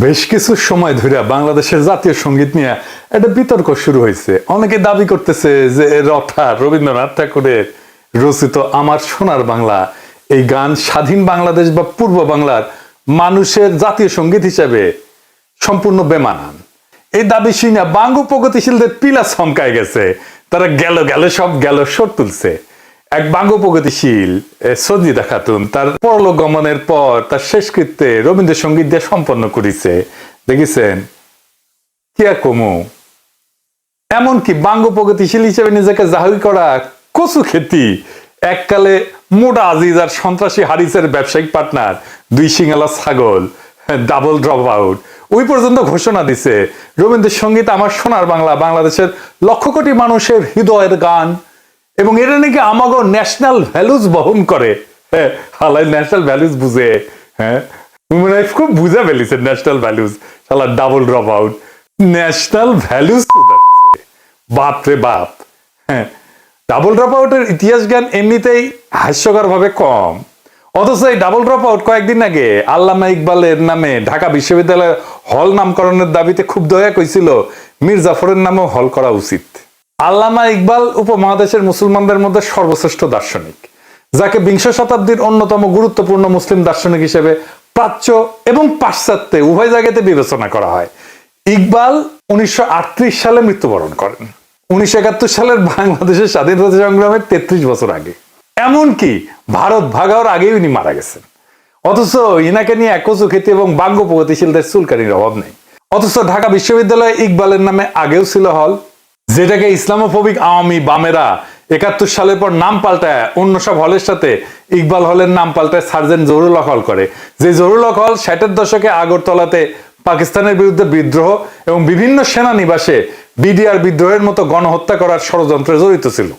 বেশ কিছু সময় ধরে বাংলাদেশের জাতীয় সঙ্গীত নিয়ে একটা বিতর্ক শুরু হয়েছে। অনেকে দাবি করতেছে যে রবীন্দ্রনাথ ঠাকুরের রচিত আমার সোনার বাংলা এই গান স্বাধীন বাংলাদেশ বা পূর্ব বাংলার মানুষের জাতীয় সঙ্গীত হিসেবে সম্পূর্ণ বেমানান। এই দাবি শুনে বাঙ্গু প্রগতিশীলদের পিলা চমকায় গেছে। তারা সব স্বর তুলছে। এক বাঙ্গু প্রগতিশীল সজিদা খাতুন তার পরলোক গমনের পর তার শেষকৃত্যে রবীন্দ্রসঙ্গীত দিয়ে সম্পন্ন করেছে। দেখেছেন কিয়া কমু, এমনকি বাঙ্গু প্রগতিশীল হিসেবে নিজেকে জাহির করা কচু খেতি এককালে মোটা আজিজ আর সন্ত্রাসী হারিসের ব্যবসায়িক পার্টনার দুই সিঙ্গালা ছাগল ডাবল ড্রপ আউট ওই পর্যন্ত ঘোষণা দিছে রবীন্দ্রসঙ্গীত আমার সোনার বাংলা বাংলাদেশের লক্ষ কোটি মানুষের হৃদয়ের গান এবং এটা নাকি আমাগো ন্যাশনাল ভ্যালুজ বহন করে। হ্যাঁ, হালাই ন্যাশনাল ভ্যালুজ বুঝে। হ্যাঁ, খুব বুঝা ফেলিছে ন্যাশনাল ভ্যালুজ। শালা double drop out national values বাপ রে বাপ। হ্যাঁ, ডাবল ড্রপ আউটের ইতিহাস জ্ঞান এমনিতেই হাস্যকর ভাবে কম, অথচ এই ডাবল ড্রপ আউট কয়েকদিন আগে আল্লামা ইকবালের নামে ঢাকা বিশ্ববিদ্যালয়ের হল নামকরণের দাবিতে খুব দয়া কইছিল মীর জাফরের নামেও হল করা উচিত। আল্লামা ইকবাল উপমহাদেশের মুসলমানদের মধ্যে সর্বশ্রেষ্ঠ দার্শনিক, যাকে বিংশ শতাব্দীর অন্যতম গুরুত্বপূর্ণ মুসলিম দার্শনিক হিসেবে প্রাচ্য এবং পাশ্চাত্যে উভয় জায়গাতে বিবেচনা করা হয়। ইকবাল 1938 সালে মৃত্যুবরণ করেন, 1971 সালের বাংলাদেশের স্বাধীনতা সংগ্রামের 33 বছর আগে। এমনকি ভারত ভাগ হওয়ার আগেই উনি মারা গেছেন। অথচ ইনাকে নিয়ে একচু খ্যাতি এবং বাঙ্গ প্রগতিশীলদের চুলকানির অভাব নেই। অথচ ঢাকা বিশ্ববিদ্যালয়ে ইকবালের নামে আগেও ছিল হল, যেটাকে ইসলামোফোবিক আওয়ামী বামেরা 71 সালের পর নাম পাল্টায় অন্য সব হলের সাথে ইকবাল হলের নাম পাল্টায় সার্জেন্ট জহুরুল হক হল করে। যে জহুরুল হক হল 60-এর দশকে আগরতলাতে পাকিস্তানের বিরুদ্ধে বিদ্রোহ এবং বিভিন্ন সেনানিবাসে বিডিআর বিদ্রোহের মতো গণহত্যা করার ষড়যন্ত্রে জড়িত ছিল,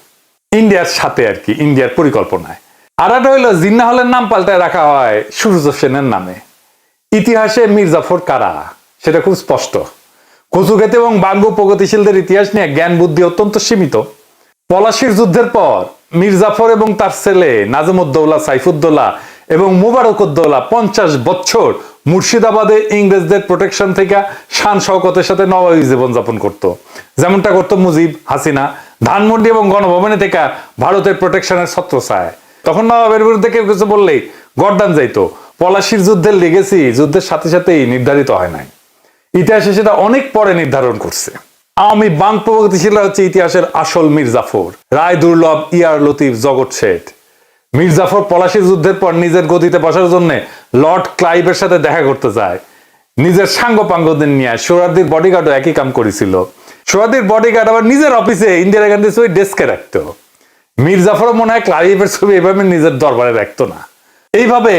ইন্ডিয়ার সাথে আর কি, ইন্ডিয়ার পরিকল্পনায়। আর একটা হইল জিন্না হলের নাম পাল্টায় রাখা হয় সূর্য সেনের নামে। ইতিহাসে মীর জাফর কারা সেটা খুব স্পষ্ট। কচুক্ষেতে এবং বাঙ্গু প্রগতিশীলদের ইতিহাস নিয়ে জ্ঞান বুদ্ধি অত্যন্ত সীমিত। পলাশির যুদ্ধের পর মীর জাফর এবং তার ছেলে নাজমুদ্দৌলা, সাইফুদ্দৌলা এবং মুবারকউদ্দৌলা 50 বছর মুর্শিদাবাদে ইংরেজদের প্রোটেকশন থেকে শান শওকতের সাথে নবাবী জীবনযাপন করত, যেমনটা করত মুজিব, হাসিনা। ধানমন্ডি এবং গণভবনে থেকে ভারতের প্রোটেকশনের ছত্রছায়ায়। তখন নবাবের বিরুদ্ধে কেউ কিছু বললেই গর্দান যাইতো। পলাশির যুদ্ধের লেগেসি যুদ্ধের সাথে সাথেই নির্ধারিত হয় নাই, ইতিহাসে সেটা অনেক পরে নির্ধারণ করছে। আওয়ামী বাং প্রগতিশীলরা হচ্ছে ইতিহাসের আসল মীর জাফর, রায় দুর্লভ, ইয়ার লতিফ, জগৎ শেঠ। মীর জাফর পলাশির যুদ্ধের পর নিজের গদিতে বসার জন্য লর্ড ক্লাইভের সাথে দেখা করতে যায়। নিজের সাঙ্গ পাঙ্গদের নিয়ে সোহরাওয়ার্দীর বডিগার্ডও একই কাম করেছিল। সোহরাওয়ার্দীর বডিগার্ড আবার নিজের অফিসে ইন্দিরা গান্ধীর ছবি ডেস্কে রাখতো। মীর জাফরও মনে হয় ক্লাইভের ছবি এভাবে নিজের দরবারে রাখতো না। এইভাবে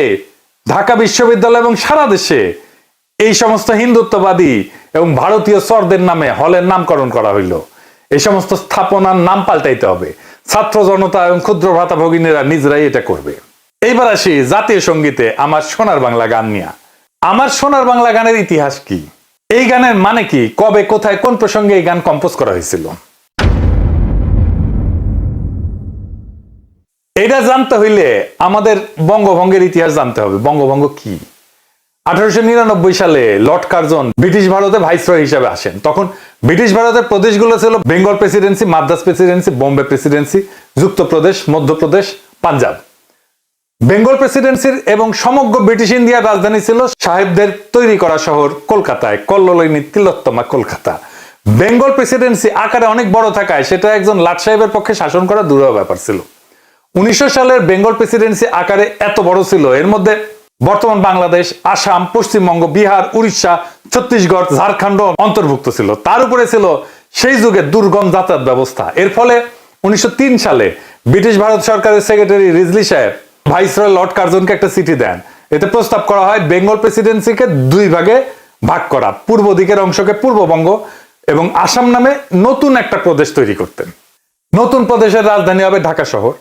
ঢাকা বিশ্ববিদ্যালয় এবং সারা দেশে এই সমস্ত হিন্দুত্ববাদী এবং ভারতীয় চরদের নামে হলের নামকরণ করা হইল। এই সমস্ত স্থাপনার নাম পাল্টাইতে হবে। ছাত্র জনতা এবং ক্ষুদ্র ভাতা ভগিনীরা নিজেরাই এটা করবে। এইবার আসি জাতীয় সঙ্গীতে আমার সোনার বাংলা গান নিয়ে। আমার সোনার বাংলা গানের ইতিহাস কি, এই গানের মানে কি, কবে, কোথায়, কোন প্রসঙ্গে এই গান কম্পোজ করা হয়েছিল, এটা জানতে হইলে আমাদের বঙ্গভঙ্গের ইতিহাস জানতে হবে। বঙ্গভঙ্গ কি? 1899 সালে লর্ড কার্জন ব্রিটিশ ভারতে ভাইসরয় হিসেবে আসেন। তখন ব্রিটিশ ভারতের প্রদেশগুলো ছিল Bengal presidency, Madras presidency, Bombay presidency, Yukta Pradesh, Madhya Pradesh, Punjab. Bengal প্রেসিডেন্সির এবং সমগ্র ব্রিটিশ ইন্ডিয়ার রাজধানী ছিল সাহেবদের তৈরি করা শহর কলকাতায়, কল্লোলিনী তিলোত্তমা কলকাতা। বেঙ্গল প্রেসিডেন্সি আকারে অনেক বড় থাকায় সেটা একজন লাট সাহেবের পক্ষে শাসন করা দুরূহ ব্যাপার ছিল। 1900 সালের বেঙ্গল প্রেসিডেন্সি আকারে এত বড় ছিল, এর মধ্যে বর্তমান বাংলাদেশ, আসাম, পশ্চিমবঙ্গ, বিহার, উড়িষ্যা, ছত্তিশগড়, ঝাড়খণ্ড অন্তর্ভুক্ত ছিল। তার উপরে ছিল সেই যুগে দুর্গম যাতায়াত ব্যবস্থা। এর ফলে 1903 সালে ব্রিটিশ ভারত সরকারের সেক্রেটারি রিজলি সাহেব ভাইসরয় লর্ড কার্জনকে একটা চিঠি দেন। এতে প্রস্তাব করা হয় বেঙ্গল প্রেসিডেন্সিকে দুই ভাগে ভাগ করা, পূর্ব দিকের অংশকে পূর্ববঙ্গ এবং আসাম নামে নতুন একটা প্রদেশ তৈরি করতেন। নতুন প্রদেশের রাজধানী হবে ঢাকা শহর।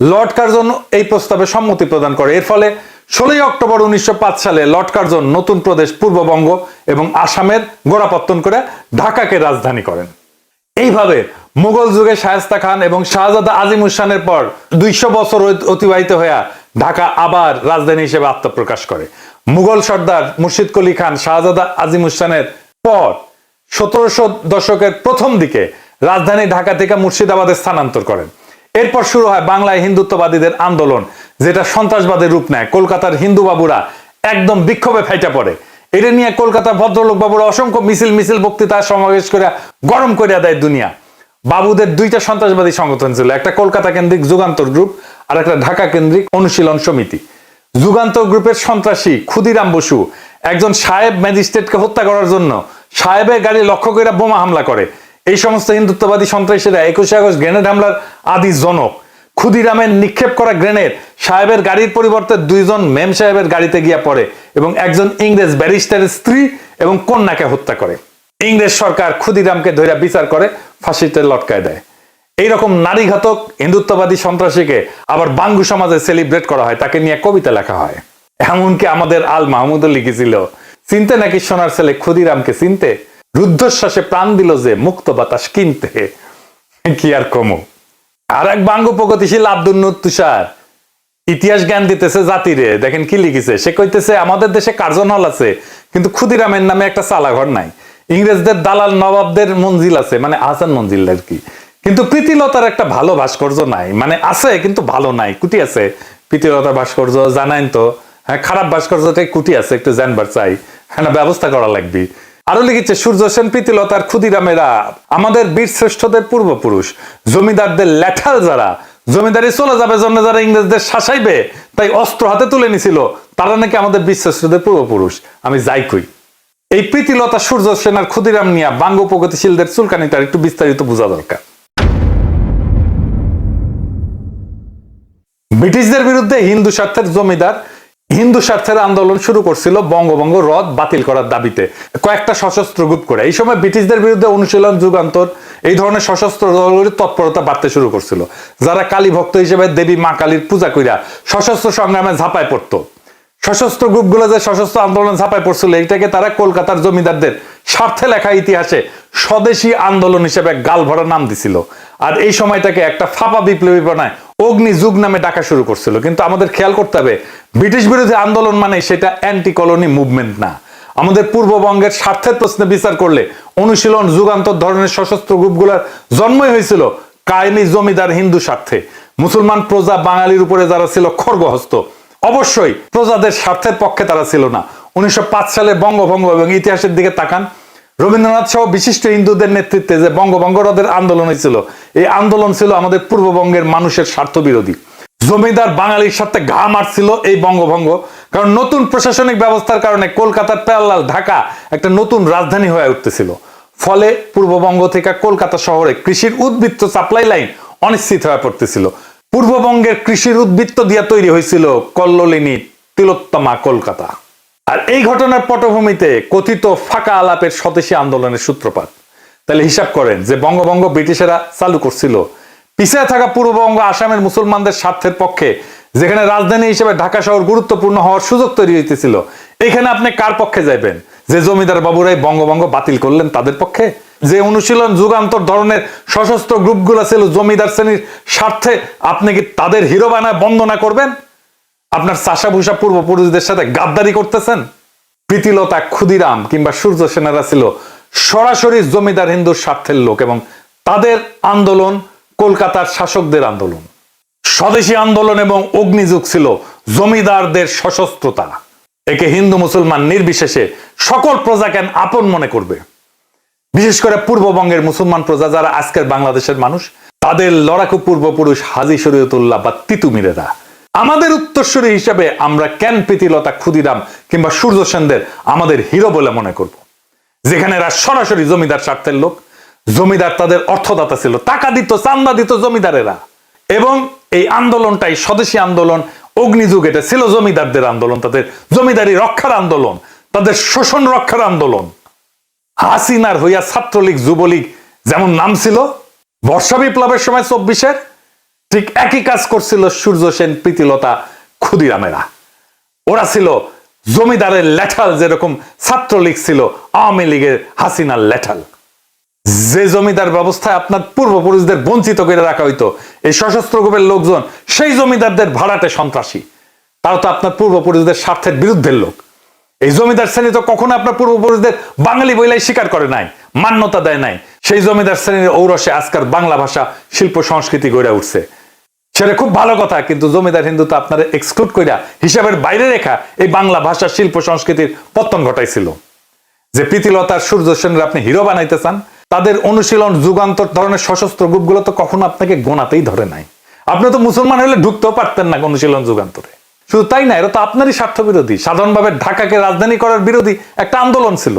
লর্ড কার্জন এই প্রস্তাবে সম্মতি প্রদান করে। এর ফলে 16 অক্টোবর 1905 সালে লর্ড কার্জন নতুন প্রদেশ পূর্ববঙ্গ এবং আসামের গোড়াপত্তন করে ঢাকাকে রাজধানী করেন। এইভাবে মুঘল যুগে শায়েস্তা খান এবং শাহজাদা আজিমুস খানের পর 200 বছর অতিবাহিত হয়ে ঢাকা আবার রাজধানী হিসেবে আত্মপ্রকাশ করে। মুঘল সর্দার মুর্শিদ কুলি খান শাহজাদা আজিম উসানের পর 1700 দশকের প্রথম দিকে রাজধানী ঢাকা থেকে মুর্শিদাবাদে স্থানান্তর করেন। এরপর শুরু হয় বাংলায় হিন্দুত্ববাদীদের আন্দোলন, যেটা সন্ত্রাসবাদের রূপ নেয়। কলকাতার হিন্দু বাবুরা একদম বিক্ষোভে ফাইটা পড়ে। এটা নিয়ে কলকাতার ভদ্রলোক বাবুরা অসংখ্য মিছিল বক্তৃতা সমাবেশ করে গরম করে দেয় দুনিয়া। বাবুদের দুইটা সন্ত্রাসবাদী সংগঠন ছিল, একটা কলকাতা কেন্দ্রিক যুগান্তর গ্রুপ আর একটা ঢাকা কেন্দ্রিক অনুশীলন সমিতি। যুগান্তর গ্রুপের সন্ত্রাসী ক্ষুদিরাম বসু একজন সাহেব ম্যাজিস্ট্রেটকে হত্যা করার জন্য সাহেবের গাড়ি লক্ষ্য করে বোমা হামলা করে। এই সমস্ত হিন্দুত্ববাদী সন্ত্রাসীরা 21শে আগস্ট গ্রেনেড হামলার আদি জনক। ক্ষুদিরামের নিক্ষেপ করা গ্রেনেড সাহেবের গাড়ির পরিবর্তে দুইজন মেম সাহেবের গাড়িতে গিয়া পড়ে এবং একজন ইংরেজ ব্যারিস্টারের স্ত্রী এবং কন্যাকে হত্যা করে। ইংরেজ সরকার ক্ষুদিরামকে ধরে বিচার করে ফাঁসিতে লটকায় দেয়। এইরকম নারীঘাতক হিন্দুত্ববাদী সন্ত্রাসীকে আবার বাঙ্গু সমাজে সেলিব্রেট করা হয়, তাকে নিয়ে কবিতা লেখা হয়। এমনকি আমাদের আল মাহমুদও লিখেছিল, চিনতে নাকি সোনার ছেলে ক্ষুদিরামকে চিনতে, রুদ্ধশ্বাসে প্রাণ দিল যে মুক্ত বাতাস কিনতে। কি আর কমো। আর এক বাঙ্গু প্রগতিশীল আব্দুল নূর তুষার ইতিহাস জ্ঞান দিতেছে জাতিরে। দেখেন কি লিখেছে, সে কইতেছে আমাদের দেশে কার্জন হল আছে কিন্তু ক্ষুদিরামের নামে একটা চালাঘর নাই। ইংরেজদের দালাল নবাবদের মঞ্জিল আছে, মানে আহসান মঞ্জিল আর কি, কিন্তু প্রীতিলতার একটা ভালো ভাস্কর্য নাই। মানে আছে কিন্তু ভালো নাই, কুটি আছে প্রীতিলতার ভাস্কর্য, জানাইন তো। হ্যাঁ, খারাপ ভাস্কর্যটাই কুটি আছে, একটু জানবার চাই, হ্যাঁ না, ব্যবস্থা করা লাগবে। আরো লিখেছে সূর্য সেন, প্রীতিলতার, ক্ষুদিরামেরা আমাদের বীর শ্রেষ্ঠদের পূর্বপুরুষ। জমিদারদের ল্যাঠাল যারা জমিদারি চলে যাবে জন্য যারা ইংরেজদের শাসাইবে তাই অস্ত্র হাতে তুলে নিছিল, তারা নাকি আমাদের বীর শ্রেষ্ঠদের পূর্বপুরুষ। আমি যাই কই, এই প্রীতিলতা, সূর্য সেন আর ক্ষুদিরাম নিয়া বাঙ্গু প্রগতিশীলদের চুলকানিটা একটু বিস্তারিত বোঝা দরকার। ব্রিটিশদের বিরুদ্ধে হিন্দু স্বার্থের আন্দোলন শুরু করছিল বঙ্গভঙ্গ হ্রদ বাতিল করার দাবিতে কয়েকটা সশস্ত্র গ্রুপ করে। এই সময় ব্রিটিশদের বিরুদ্ধে অনুশীলন, যুগান্তর, এই ধরনের সশস্ত্র দলগুলির তৎপরতা বাড়তে শুরু করছিল, যারা কালী ভক্ত হিসেবে দেবী মা কালীর পূজা কইরা সশস্ত্র সংগ্রামে ঝাঁপায় পড়তো। সশস্ত্র গ্রুপগুলো যে সশস্ত্র আন্দোলন ঝাঁপায় পড়ছিল, এইটাকে তারা কলকাতার জমিদারদের স্বার্থে লেখা ইতিহাসে স্বদেশী আন্দোলন হিসেবে গাল ভরা নাম দিছিল। আর এই সময়টাকে একটা ফাঁপা বিপ্লবী বানায় অগ্নিযুগ নামে ডাকা শুরু করছিল। কিন্তু আমাদের খেয়াল করতে হবে, ব্রিটিশ বিরোধী আন্দোলন মানে সেটা অ্যান্টি কলোনি মুভমেন্ট না। আমাদের পূর্ববঙ্গের স্বার্থের প্রশ্নে বিচার করলে অনুশীলন, যুগান্তর ধরনের সশস্ত্র গ্রুপগুলোর জন্মই হয়েছিল কায়েমি জমিদার হিন্দু স্বার্থে। মুসলমান প্রজা বাঙালির উপরে যারা ছিল খড়গহস্ত, অবশ্যই প্রজাদের স্বার্থের পক্ষে তারা ছিল না। 1905 সালে বঙ্গভঙ্গ এবং ইতিহাসের দিকে তাকান, রবীন্দ্রনাথ সহ বিশিষ্ট হিন্দুদের নেতৃত্বে যে বঙ্গভঙ্গ রদের আন্দোলন হয়েছিল, এই আন্দোলন ছিল আমাদের পূর্ববঙ্গের মানুষের স্বার্থ বিরোধী। জমিদার বাঙালির সাথে ঘা মারছিল এই বঙ্গভঙ্গ, কারণ নতুন প্রশাসনিক ব্যবস্থার কারণে কলকাতার প্যারালাল ঢাকা একটা নতুন রাজধানী হয়ে উঠতেছিল। ফলে পূর্ববঙ্গ থেকে কলকাতা শহরে কৃষির উদ্বৃত্ত সাপ্লাই লাইন অনিশ্চিত হয়ে পড়তেছিল। পূর্ববঙ্গের কৃষির উদ্বৃত্ত দিয়ে তৈরি হয়েছিল কল্লোলিনী তিলোত্তমা কলকাতা। আর এই ঘটনার পটভূমিতে কথিত ফাঁকা আলাপের স্বদেশী আন্দোলনের সূত্রপাত। তাহলে হিসাব করেন যে বঙ্গভঙ্গ ব্রিটিশেরা চালু করছিল পিছিয়ে থাকা পূর্ববঙ্গ আসামের মুসলমানদের স্বার্থের পক্ষে, যেখানে রাজধানী হিসেবে ঢাকা শহর গুরুত্বপূর্ণ হওয়ার সুযোগ তৈরি হইতেছিল। এখানে আপনি কার পক্ষে যাইবেন? যে জমিদার বাবুরাই বঙ্গভঙ্গ বাতিল করলেন তাদের পক্ষে? যে অনুশীলন, যুগান্তর ধরনের সশস্ত্র গ্রুপগুলো ছিল জমিদার শ্রেণীর স্বার্থে, আপনি কি তাদের হিরো বানায় বন্দনা করবেন? আপনার চাষাভূষা পূর্বপুরুষদের সাথে গাদ্দারি করতেছেন? প্রীতিলতা, ক্ষুদিরাম কিংবা সূর্য সেনারা ছিল সরাসরি জমিদার হিন্দুর স্বার্থের লোক এবং তাদের আন্দোলন কলকাতার শাসকদের আন্দোলন। স্বদেশী আন্দোলন এবং অগ্নিযুগ ছিল জমিদারদের সশস্ত্রতা। একে হিন্দু মুসলমান নির্বিশেষে সকল প্রজাকে আপন মনে করবে। বিশেষ করে পূর্ববঙ্গের মুসলমান প্রজা যারা আজকের বাংলাদেশের মানুষ, তাদের লড়াকু পূর্বপুরুষ হাজী শরীয়তুল্লাহ বা তিতুমিরেরা। আমাদের উত্তরসূরি হিসাবে আমরা কেন প্রীতিলতা, ক্ষুদিরাম কিংবা সূর্য সেনদের আমাদের হিরো বলে মনে করব, যেখানে এরা সরাসরি জমিদার স্বার্থের লোক। জমিদার তাদের অর্থদাতা ছিল, টাকা দিত, চান্দা দিত জমিদারেরা। এবং এই আন্দোলনটাই স্বদেশী আন্দোলন, অগ্নিযুগ, এটা ছিল জমিদারদের আন্দোলন, তাদের জমিদারি রক্ষার আন্দোলন, তাদের শোষণ রক্ষার আন্দোলন। হাসিনার হইয়া ছাত্রলীগ, যুবলীগ যেমন নাম ছিল বর্ষা বিপ্লবের সময় 24-এর, ঠিক একই কাজ করছিল সূর্য সেন, প্রীতিলতা, ক্ষুদিরামেরা। ওরা ছিল জমিদারের ল্যাঠাল, যেরকম ছাত্রলীগ ছিল আওয়ামী লীগের হাসিনার ল্যাঠাল। যে জমিদার ব্যবস্থায় আপনার পূর্বপুরুষদের বঞ্চিত করে রাখা হইতো, এই সশস্ত্র গ্রুপের লোকজন সেই জমিদারদের ভাড়াটে সন্ত্রাসী। তারা তো আপনার পূর্বপুরুষদের স্বার্থের বিরুদ্ধের লোক। এই জমিদার শ্রেণী তো কখনো আপনার পূর্বপুরুষদের বাঙালি বইলাই স্বীকার করে নাই, মান্যতা দেয় নাই। সেই জমিদার শ্রেণীর ঔরসে আজকাল বাংলা ভাষা শিল্প সংস্কৃতি গড়ে উঠছে, সেটা খুব ভালো কথা। কিন্তু জমিদার হিন্দু তো আপনারা এক্সক্লুড কইরা হিসাবের বাইরে রেখা এই বাংলা ভাষা শিল্প সংস্কৃতির পতন ঘটাইছিল। যে প্রীতিলতার সূর্য সেনের আপনি হিরো বানাইতে চান, তাদের অনুশীলন যুগান্তর ধরনের সশস্ত্র গ্রুপগুলো তো কখনো আপনাকে গোনাতেই ধরে নাই। আপনি তো মুসলমান হলে ঢুকতেও পারতেন না অনুশীলন যুগান্তরে। শুধু তাই না, এরা তো আপনারই স্বার্থ বিরোধী, সাধারণভাবে ঢাকাকে রাজধানী করার বিরোধী একটা আন্দোলন ছিল।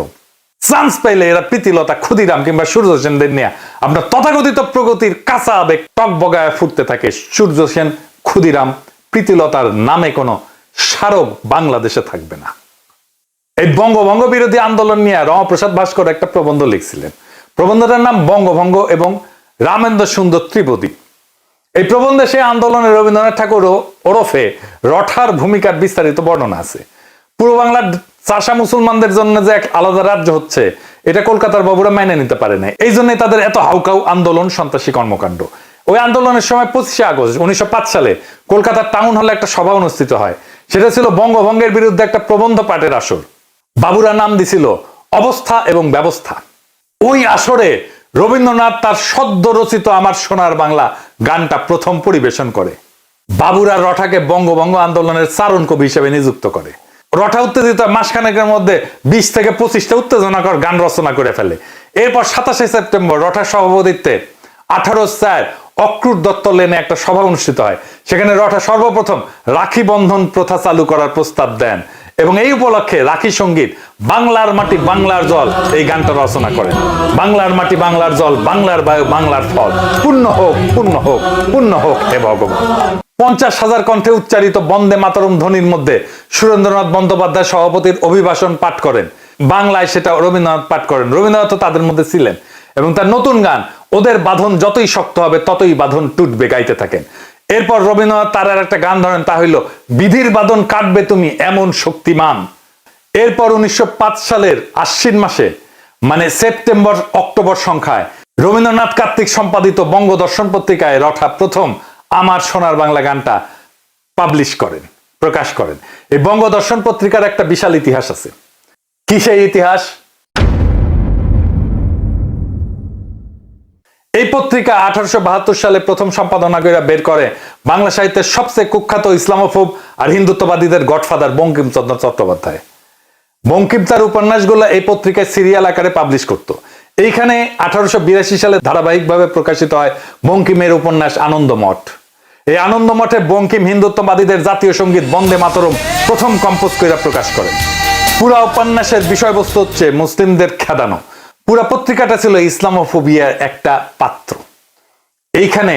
চান্স পাইলে এরা প্রীতিলতা, ক্ষুদিরাম কিংবা সূর্য সেনদের নিয়ে আপনার তথাকথিত প্রগতির কাঁচা আবেগ টক বগায় ফুটতে থাকে। সূর্য সেন, ক্ষুদিরাম, প্রীতিলতার নামে কোনো স্মারক বাংলাদেশে থাকবে না। এই বঙ্গভঙ্গ বিরোধী আন্দোলন নিয়ে রমাপ্রসাদ ভাস্কর একটা প্রবন্ধ লিখছিলেন। প্রবন্ধটার নাম বঙ্গভঙ্গ এবং রামেন্দ্র সুন্দর ত্রিবেদী। এই প্রবন্ধে সে আন্দোলনে রবীন্দ্রনাথ ঠাকুর ওরফে রঠার ভূমিকার বিস্তারিত বর্ণনা আছে। পূর্ব বাংলার চাষা মুসলমানদের জন্য যে এক আলাদা রাজ্য হচ্ছে, এটা কলকাতার বাবুরা মেনে নিতে পারে না। এই জন্যই তাদের এত হাউকাউ আন্দোলন, সন্ত্রাসী কর্মকাণ্ড। ওই আন্দোলনের সময় 25শে আগস্ট 1905 সালে কলকাতার টাউন হলে একটা সভা অনুষ্ঠিত হয়। সেটা ছিল বঙ্গভঙ্গের বিরুদ্ধে একটা প্রবন্ধ পাঠের আসর। বাবুরা নাম দিছিল অবস্থা এবং ব্যবস্থা। ওই আসরে রবীন্দ্রনাথ তার সদ্য রচিত আমার সোনার বাংলা গানটা প্রথম পরিবেশন করে। বাবুরা রঠাকে বঙ্গভঙ্গ আন্দোলনের চারণ কবি হিসেবে নিযুক্ত করে। রঠা উত্তেজিত মাসখানেকের মধ্যে 20 থেকে 25টা উত্তেজনাকর গান রচনা করে ফেলে। এরপর 27শে সেপ্টেম্বর রঠার সভাপতিত্বে 18/4 অক্রুর দত্ত লেনে একটা সভা অনুষ্ঠিত হয়। সেখানে রঠা সর্বপ্রথম রাখি বন্ধন প্রথা চালু করার প্রস্তাব দেন এবং এই উপলক্ষে রাখি সঙ্গীত বাংলার মাটি বাংলার জল এই গানটা রচনা করেন। বাংলার মাটি বাংলার জল, বাংলার বায়ু বাংলার ফল, পূর্ণ হোক পূর্ণ হোক পূর্ণ হোক হে ভগবান। 50,000 কণ্ঠে উচ্চারিত বন্দে মাতরম ধ্বনির মধ্যে সুরেন্দ্রনাথ বন্দ্যোপাধ্যায় সভাপতির অভিভাষণ পাঠ করেন। বাংলায় সেটা রবীন্দ্রনাথ পাঠ করেন। রবীন্দ্রনাথ তাদের মধ্যে ছিলেন এবং তার নতুন গান ওদের বাঁধন যতই শক্ত হবে ততই বাঁধন টুটবে গাইতে থাকেন। এরপর রবীন্দ্রনাথ তার আর একটা গান ধরেন, তা হইল বিধির বাঁধন কাটবে তুমি এমন শক্তিমান। এরপর 1905 সালের আশ্বিন মাসে, মানে সেপ্টেম্বর অক্টোবর সংখ্যায় রবীন্দ্রনাথ কার্তিক সম্পাদিত বঙ্গদর্শন পত্রিকায় রঠা প্রথম আমার সোনার বাংলা গানটা পাবলিশ করেন, প্রকাশ করেন। এই বঙ্গদর্শন পত্রিকার একটা বিশাল ইতিহাস আছে। কি সেই ইতিহাস? এই পত্রিকা 1872 সালে প্রথম সম্পাদনা করে বের করে বাংলা সাহিত্যের সবচেয়ে কুখ্যাত ইসলামোফোব আর হিন্দুত্ববাদীদের গডফাদার বঙ্কিমচন্দ্র চট্টোপাধ্যায়। বঙ্কিম তার উপন্যাসগুলো এই পত্রিকায় সিরিয়াল আকারে পাবলিশ করত। এইখানে 1882 সালে ধারাবাহিকভাবে প্রকাশিত হয় বঙ্কিমের উপন্যাস আনন্দমঠ। এই আনন্দমঠে বঙ্কিম হিন্দুত্ববাদীদের জাতীয় সঙ্গীত বন্দে মাতরম প্রথম কম্পোজ করে প্রকাশ করেন। পুরা উপন্যাসের বিষয়বস্তু হচ্ছে মুসলিমদের খেদানো। পুরা পত্রিকাটা ছিল ইসলামোফোবিয়ার একটা পাত্র। এইখানে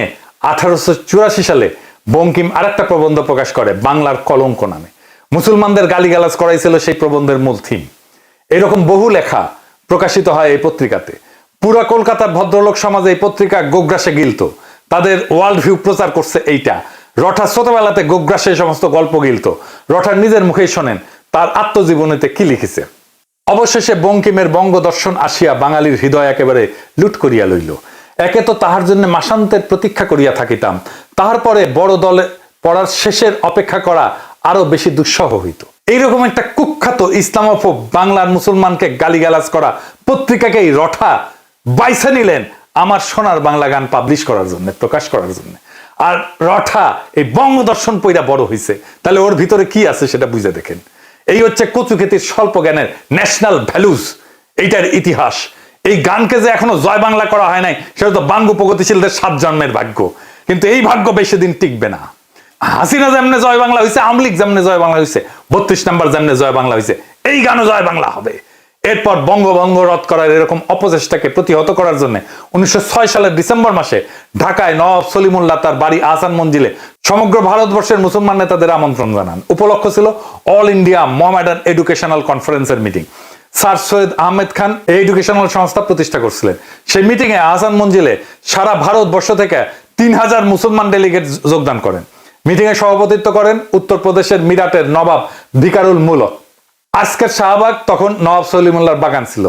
1884 সালে বঙ্কিম আরেকটা প্রবন্ধ প্রকাশ করে বাংলার কলঙ্ক নামে। মুসলমানদের গালিগালাজ করাই ছিল সেই প্রবন্ধের মূল থিম। এরকম বহু লেখা প্রকাশিত হয় এই পত্রিকাতে। পুরা কলকাতার ভদ্রলোক সমাজে এই পত্রিকা গোগ্রাসে গিলত। তাদের ওয়ার্ল্ড ভিউ প্রচার করছে এইটা। রঠা ছোটবেলাতে গোগ্রাসে এই সমস্ত গল্প গিলত। রঠার নিজের মুখেই শোনেন তার আত্মজীবনীতে কি লিখেছে। অবশেষে বঙ্কিমের বঙ্গদর্শন আসিয়া বাঙালির হৃদয় একেবারে লুট করিয়া লইল। একে তো তাহার জন্য মাসান্তের প্রতীক্ষা করিয়া থাকিতাম, তাহার পরে বড় দলে পড়ার শেষের অপেক্ষা করা আরো বেশি দুঃসহ হইত। এইরকম একটা কুখ্যাত ইসলামোফোব বাংলার মুসলমানকে গালিগালাজ করা পত্রিকাকেই রঠা বাইছে নিলেন আমার সোনার বাংলা গান পাবলিশ করার জন্য, প্রকাশ করার জন্য। আর রঠা এই বঙ্গদর্শন পইরা বড় হইছে, তাহলে ওর ভিতরে কি আছে সেটা বুঝে দেখেন। এই হচ্ছে কচুক্ষেতির স্বল্প জ্ঞানের ন্যাশনাল ভ্যালুজ, এইটার ইতিহাস। এই গানকে যে এখনো জয় বাংলা করা হয় নাই, সেটা তো বাঙ্গু প্রগতিশীলদের 7 জন্মের ভাগ্য। কিন্তু এই ভাগ্য বেশি দিন টিকবে না। হাসিনা যেমনে জয় বাংলা হয়েছে, আমলিক যেমনে জয় বাংলা হয়েছে, 32 নম্বর যেমনে জয় বাংলা হয়েছে, এই গানও জয় বাংলা হবে। এরপর বঙ্গভঙ্গ রদ করার এরকম অপচেষ্টাকে প্রতিহত করার জন্য 1906 সালের ডিসেম্বর মাসে ঢাকায় নওয়াব সলিমুল্লাহ তার বাড়ি আহসান মঞ্জিলে সমগ্র ভারতবর্ষের মুসলমান নেতাদের আমন্ত্রণ জানান। উপলক্ষ ছিল অল ইন্ডিয়া মোহামেডান এডুকেশনাল কনফারেন্সের মিটিং। স্যার সৈয়দ আহমেদ খান এই এডুকেশনাল সংস্থা প্রতিষ্ঠা করছিলেন। সেই মিটিং এ আহসান মঞ্জিলে সারা ভারতবর্ষ থেকে 3000 মুসলমান ডেলিগেট যোগদান করেন। মিটিং এ সভাপতিত্ব করেন উত্তরপ্রদেশের মিরাটের নবাব ভিকারুল মুলক। আজকের শাহবাগ তখন নওয়াব সলিমুল্লাহর বাগান ছিল।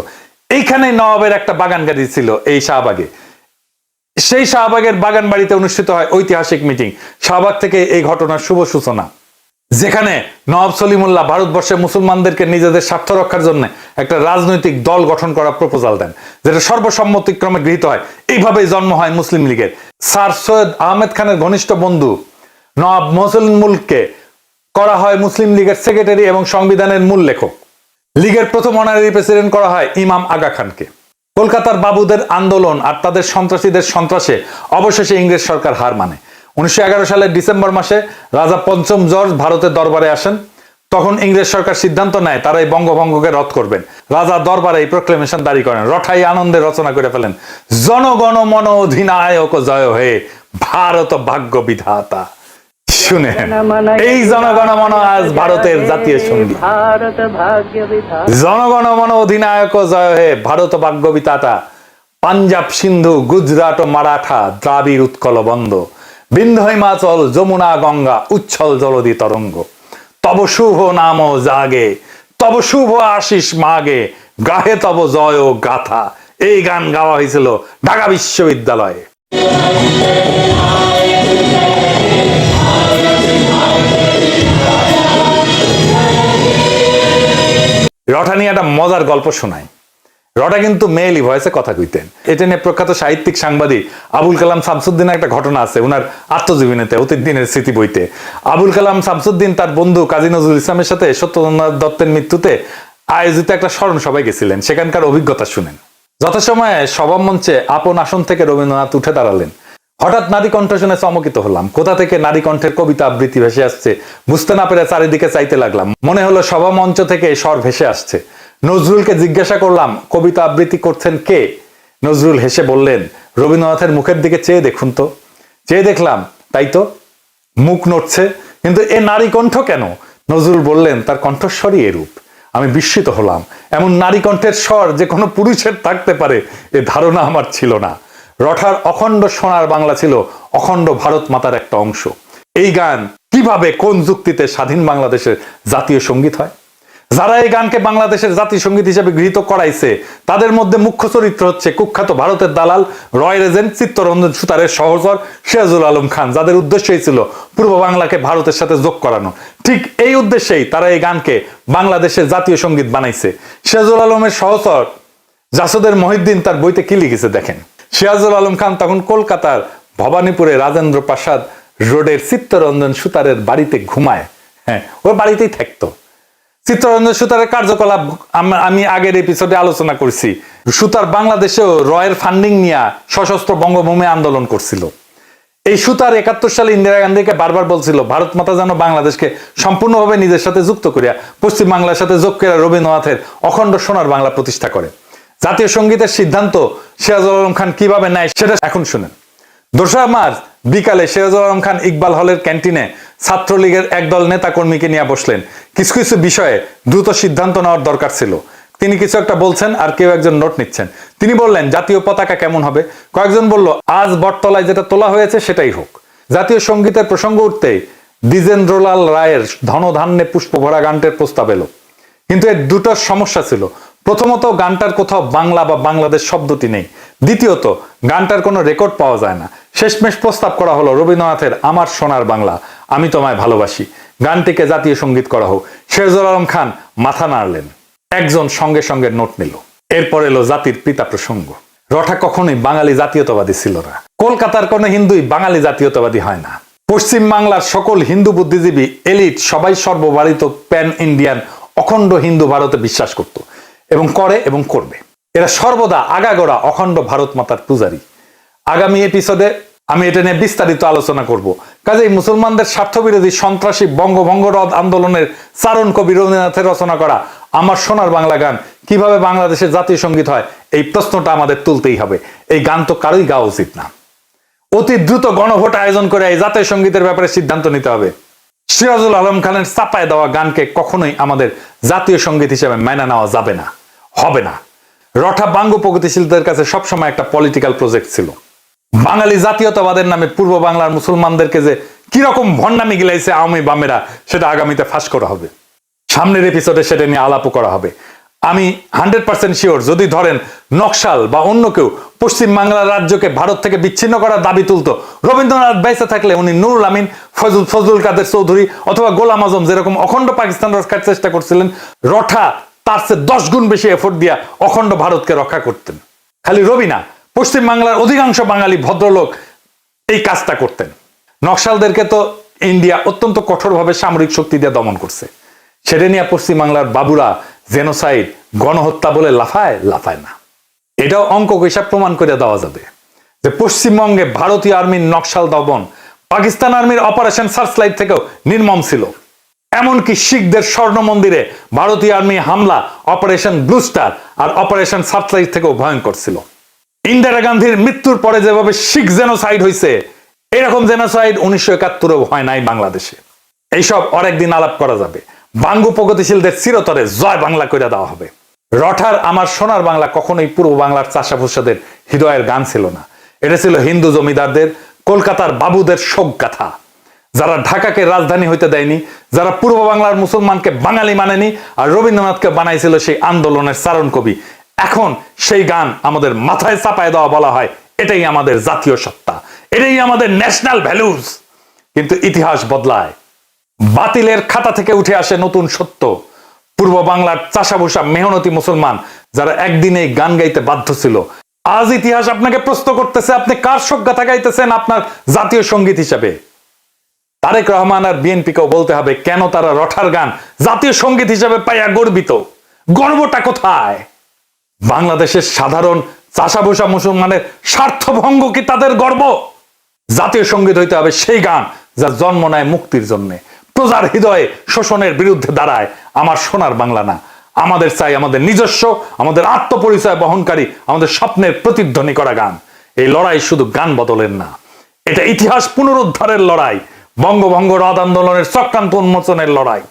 এইখানে নওয়াবের একটা বাগান গাড়ি ছিল এই শাহবাগে। সেই শাহবাগের বাগান বাড়িতে অনুষ্ঠিত হয় ঐতিহাসিক মিটিং। শাহবাগ থেকে এই ঘটনার শুভ সূচনা। যেখানে নওয়াব সলিমুল্লাহ ভারতবর্ষে মুসলমানদেরকে নিজেদের স্বার্থ রক্ষার জন্য একটা রাজনৈতিক দল গঠন করার প্রপোজাল দেন, যেটা সর্বসম্মতিক্রমে গৃহীত হয়। এইভাবেই জন্ম হয় মুসলিম লীগের। স্যার সৈয়দ আহমেদ খানের ঘনিষ্ঠ বন্ধু নওয়াব মোহসিন মুলককে করা হয় মুসলিম লীগের সেক্রেটারি এবং সংবিধানের মূল লেখক। লীগের প্রথম অনারারি প্রেসিডেন্ট করা হয় ইমাম আগা খানকে। কলকাতার বাবুদের আন্দোলন আর তাদের সন্ত্রাসীদের সন্ত্রাসে অবশেষে ইংরেজ সরকার হার মানে। 1911 সালের ডিসেম্বর মাসে রাজা পঞ্চম জর্জ ভারতের দরবারে আসেন। তখন ইংরেজ সরকার সিদ্ধান্ত নেয় তারা এই বঙ্গভঙ্গকে রদ করবেন। রাজা দরবারে এই প্রক্লেমেশন জারি করেন। রঠাই আনন্দে রচনা করে ফেলেন, জনগণ মন অধিনায়ক জয় হয়ে ভারত ভাগ্য বিধাতা। শুনে এই জনগণ মন আজ ভারতের জাতীয় সঙ্গীত। জনগণ মন অধিনায়ক জয় হে ভারত ভাগ্য বিধাতা। পাঞ্জাব সিন্ধু গুজরাট ও মারাঠা দ্রাবিড় উৎকল বন্দ। বিন্ধ্য হিমাচল যমুনা গঙ্গা উচ্ছল জলধি তরঙ্গ। তব শুভ নাম জাগে তব শুভ আশিস মাগে গাহে তব জয় ও গাথা। এই গান গাওয়া হয়েছিল ঢাকা বিশ্ববিদ্যালয়ে। রটা নিয়ে একটা মজার গল্প শোনাই। রটা কিন্তু মেয়েলি ভয়েসে কথা কইতেন। এটা নিয়ে প্রখ্যাত সাহিত্যিক সাংবাদিক আবুল কালাম শামসুদ্দিনের একটা ঘটনা আছে উনার আত্মজীবনীতে, অতীত দিনের স্মৃতি বইতে। আবুল কালাম শামসুদ্দিন তার বন্ধু কাজী নজরুল ইসলামের সাথে সত্যেন্দ্রনাথ দত্তের মৃত্যুতে আয়োজিত একটা স্মরণ সভায় গেছিলেন। সেখানকার অভিজ্ঞতা শুনেন। যথাসময়ে সভা মঞ্চে আপন আসন থেকে রবীন্দ্রনাথ উঠে দাঁড়ালেন। হঠাৎ নারী কণ্ঠ শুনে চমকিত হলাম। কোথা থেকে নারী কণ্ঠের কবিতা আবৃত্তি ভেসে আসছে বুঝতে না পেরে চারিদিকে চাইতে লাগলাম। মনে হলো সভা মঞ্চ থেকে স্বর ভেসে আসছে। নজরুলকে জিজ্ঞাসা করলাম, কবিতা আবৃত্তি করছেন কে? নজরুল হেসে বললেন, রবীন্দ্রনাথের মুখের দিকে চেয়ে দেখুন তো। চেয়ে দেখলাম, তাই তো, মুখ নড়ছে, কিন্তু এ নারী কণ্ঠ কেন? নজরুল বললেন, তার কণ্ঠস্বরই এরূপ। আমি বিস্মিত হলাম। এমন নারী কণ্ঠের স্বর যে কোনো পুরুষের থাকতে পারে এ ধারণা আমার ছিল না। রঠার অখণ্ড সোনার বাংলা ছিল অখণ্ড ভারত মাতার একটা অংশ। এই গান কিভাবে কোন যুক্তিতে স্বাধীন বাংলাদেশের জাতীয় সঙ্গীত হয়? যারা এই গানকে বাংলাদেশের জাতীয় সঙ্গীত হিসেবে গৃহীত করাইছে তাদের মধ্যে মুখ্য চরিত্র হচ্ছে কুখ্যাত ভারতের দালাল রয় রেজেন্ট চিত্তরঞ্জন সুতারের সহচর সিরাজুল আলম খান, যাদের উদ্দেশ্যই ছিল পূর্ব বাংলাকে ভারতের সাথে যোগ করানো। ঠিক এই উদ্দেশ্যেই তারা এই গানকে বাংলাদেশের জাতীয় সঙ্গীত বানাইছে। সিরাজুল আলমের সহচর জাসদের মহিউদ্দিন তার বইতে কি লিখেছে দেখেন। সিরাজুল আলম খান তখন কলকাতার ভবানীপুরে রাজেন্দ্র প্রাসাদ রোডের চিত্তরঞ্জন সুতারের বাড়িতে ঘুমায়। হ্যাঁ, ওর বাড়িতেই থাকতো। চিত্তরঞ্জন সুতারের কার্যকলাপ আমি আগের এপিসোডে আলোচনা করছি। সুতার বাংলাদেশেও রয়ের ফান্ডিং নিয়ে সশস্ত্র বঙ্গভূমি আন্দোলন করছিল। এই সুতার 71 সালে ইন্দিরা গান্ধীকে বারবার বলছিল ভারত মাতা যেন বাংলাদেশকে সম্পূর্ণভাবে নিজের সাথে যুক্ত করিয়া পশ্চিম বাংলার সাথে যোগ করে রবীন্দ্রনাথের অখণ্ড সোনার বাংলা প্রতিষ্ঠা করে। জাতীয় সঙ্গীতের সিদ্ধান্ত সিরাজুল আলম খান কিভাবে নেয় সেটা এখন শুনেন। 2রা মার্চ বিকালে সিরাজুল আলম খান ইকবাল হলের ক্যান্টিনে ছাত্রলীগের একদল নেতা কর্মীকে নিয়ে বসলেন। কিছু কিছু বিষয়ে দ্রুত সিদ্ধান্ত নেওয়ার দরকার ছিল। তিনি কিছু একটা বলছেন আর কেউ একজন নোট নিচ্ছেন। তিনি বললেন, জাতীয় পতাকা কেমন হবে? কয়েকজন বলল, আজ বটতলায় যেটা তোলা হয়েছে সেটাই হোক। জাতীয় সঙ্গীতের প্রসঙ্গ উঠতেই দ্বিজেন্দ্রলাল রায়ের ধনধান্যে পুষ্প ভরা গানটির প্রস্তাব এলো। কিন্তু এর দুটো সমস্যা ছিল। প্রথমত, গানটার কোথাও বাংলা বা বাংলাদেশ শব্দটি নেই। দ্বিতীয়ত, গানটার কোনো রেকর্ড পাওয়া যায় না। শেষমেশ প্রস্তাব করা হলো রবীন্দ্রনাথের আমার সোনার বাংলা আমি তোমায় ভালোবাসি গানটিকে জাতীয় সঙ্গীত করা হোক। সিরাজুল আলম খান মাথা নাড়লেন। একজন সঙ্গে সঙ্গে নোট নিল। এরপর এলো জাতির পিতা প্রসঙ্গ। রঠা কখনোই বাঙালি জাতীয়তাবাদী ছিল না। কলকাতার কোনো হিন্দুই বাঙালি জাতীয়তাবাদী হয় না। পশ্চিম বাংলার সকল হিন্দু বুদ্ধিজীবী এলিট সবাই সর্বভারতীয় প্যান ইন্ডিয়ান অখণ্ড হিন্দু ভারতে বিশ্বাস করত এবং করে এবং করবে। এরা সর্বদা আগাগোড়া অখণ্ড ভারত মাতার পূজারী। আগামী এপিসোডে আমি এটা নিয়ে বিস্তারিত আলোচনা করব। কাজেই মুসলমানদের স্বার্থবিরোধী সন্ত্রাসী বঙ্গভঙ্গ রদ আন্দোলনের চারণ কবি রবীন্দ্রনাথের রচনা করা আমার সোনার বাংলা গান কিভাবে বাংলাদেশের জাতীয় সঙ্গীত হয় এই প্রশ্নটা আমাদের তুলতেই হবে। এই গান তো কারোই গাওয়া উচিত না। অতি দ্রুত গণভোট আয়োজন করে এই জাতীয় সঙ্গীতের ব্যাপারে সিদ্ধান্ত নিতে হবে। সিরাজুল আলম খানের চাপায় দেওয়া গানকে কখনোই আমাদের জাতীয় সঙ্গীত হিসেবে মেনে নেওয়া যাবে না, হবে না। রঠা বাঙ্গ প্রগতিশীলদের কাছে সবসময় একটা পলিটিক্যাল প্রজেক্ট ছিল। বাঙালি জাতীয়তাবাদের নামে পূর্ব বাংলার মুসলমানদেরকে যে কিরকম ভণ্ডামি গিলাইছে আওয়ামী বামেরা সেটা আগামীতে ফাঁস করা হবে। সামনের এপিসোডে সেটা নিয়ে আলাপও করা হবে। আমি 100% শিওর যদি ধরেন নকশাল বা অন্য কেউ পশ্চিম বাংলার রাজ্যকে ভারত থেকে বিচ্ছিন্ন করার দাবি তুলতো, রবীন্দ্রনাথ বেঁচে থাকলে উনি নুরুল আমিন, ফজলুল কাদের চৌধুরী অথবা গোলাম আজম যেরকম অখণ্ড পাকিস্তান রক্ষার চেষ্টা করছিলেন, রঠা তার চেয়ে 10 গুণ বেশি এফোর্ট দিয়া অখণ্ড ভারতকে রক্ষা করতেন। খালি রবি না, পশ্চিম বাংলার অধিকাংশ বাঙালি ভদ্রলোক এই কাজটা করতেন। নকশালদেরকে তো ইন্ডিয়া অত্যন্ত কঠোরভাবে সামরিক শক্তি দিয়ে দমন করছে। সেটা নিয়ে পশ্চিম বাংলার বাবুরা জেনোসাইড, গণহত্যা বলে লাফায় না। এটাও অঙ্ক হিসাব প্রমাণ করে দেওয়া যাবে যে পশ্চিমবঙ্গে ভারতীয় আর্মির নকশাল দমন পাকিস্তান আর্মির অপারেশন সার্চলাইট থেকেও নির্মম ছিল। এমনকি শিখদের স্বর্ণ মন্দিরে ভারতীয় আর্মি হামলা অপারেশন ব্লু স্টার আর অপারেশন সার্চলাইট থেকেও ভয়ঙ্কর ছিল। ইন্দিরা গান্ধীর মৃত্যুর পরে যেভাবে শিখ জেনোসাইড হয়েছে, এরকম জেনোসাইড 1971-এও হয় নাই বাংলাদেশে। এইসব আরেকদিন আলাপ করা যাবে। বাঙ্গু প্রগতিশীলদের চিরতরে জয় বাংলা করে দেওয়া হবে। রঠার আমার সোনার বাংলা কখনোই পূর্ব বাংলার চাষাভুষাদের হৃদয়ের গান ছিল না। এটা ছিল হিন্দু জমিদারদের, কলকাতার বাবুদের শোক গাথা, যারা ঢাকাকে রাজধানী হইতে দেয়নি, যারা পূর্ব বাংলার মুসলমানকে বাঙালি মানেনি, আর রবীন্দ্রনাথকে বানাইছিল সেই আন্দোলনের চারণ কবি। এখন সেই গান আমাদের মাথায় চাপায় দেওয়া বলা হয় এটাই আমাদের জাতীয় সত্তা, এটাই আমাদের ন্যাশনাল ভ্যালুজ। কিন্তু ইতিহাস বদলায়, বাতিলের খাতা থেকে উঠে আসে নতুন সত্য। পূর্ব বাংলার চাষাভুষা মেহনতি মুসলমান যারা একদিনে গান গাইতে বাধ্য ছিল, আজ ইতিহাস আপনাকে প্রশ্ন করতেছে আপনি কার শোকগাথা গাইতেছেন আপনার জাতীয় সঙ্গীত হিসেবে। তারেক রহমান আর বিএনপিকেও বলতে হবে কেন তারা রঠার গান জাতীয় সঙ্গীত হিসেবে পাইয়া গর্বিত। গর্বটা কোথায়? বাংলাদেশের সাধারণ চাষাভুষা মুসলমানের স্বার্থভঙ্গ কি তাদের গর্ব? জাতীয় সঙ্গীত হইতে হবে সেই গান যার জন্ম নেয় মুক্তির জন্য, প্রজার হৃদয়ে শোষণের বিরুদ্ধে দাঁড়ায়। আমার সোনার বাংলা না, আমাদের চাই আমাদের নিজস্ব, আমাদের আত্মপরিচয় বহনকারী, আমাদের স্বপ্নের প্রতিধ্বনি করা গান। এই লড়াই শুধু গান বদলের না, এটা ইতিহাস পুনরুদ্ধারের লড়াই, বঙ্গভঙ্গ রদ আন্দোলনের চক্রান্ত উন্মোচনের লড়াই,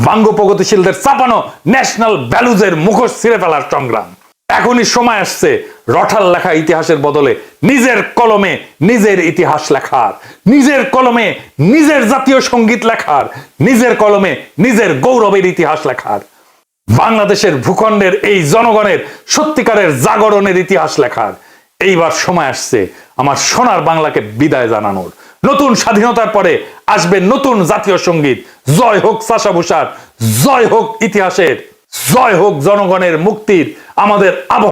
বাঙ্গু প্রগতিশীলদের চাপানো ন্যাশনাল ভ্যালুজের মুখোশ ছিঁড়ে ফেলার সংগ্রাম। এখনই সময় আসছে রঠার লেখা ইতিহাসের বদলে নিজের কলমে নিজের ইতিহাস লেখার, নিজের কলমে নিজের জাতীয় সঙ্গীত লেখার, নিজের কলমে নিজের গৌরবের ইতিহাস লেখার, বাংলাদেশের ভূখণ্ডের এই জনগণের সত্যিকারের জাগরণের ইতিহাস লেখার। এইবার সময় আসছে আমার সোনার বাংলাকে বিদায় জানানোর। নতুন স্বাধীনতার পরে আসবে নতুন জাতীয় সঙ্গীত। জয় হোক চাষাভুষার, জয় হোক ইতিহাসের, জয় হোক জনগণের মুক্তির। আমাদের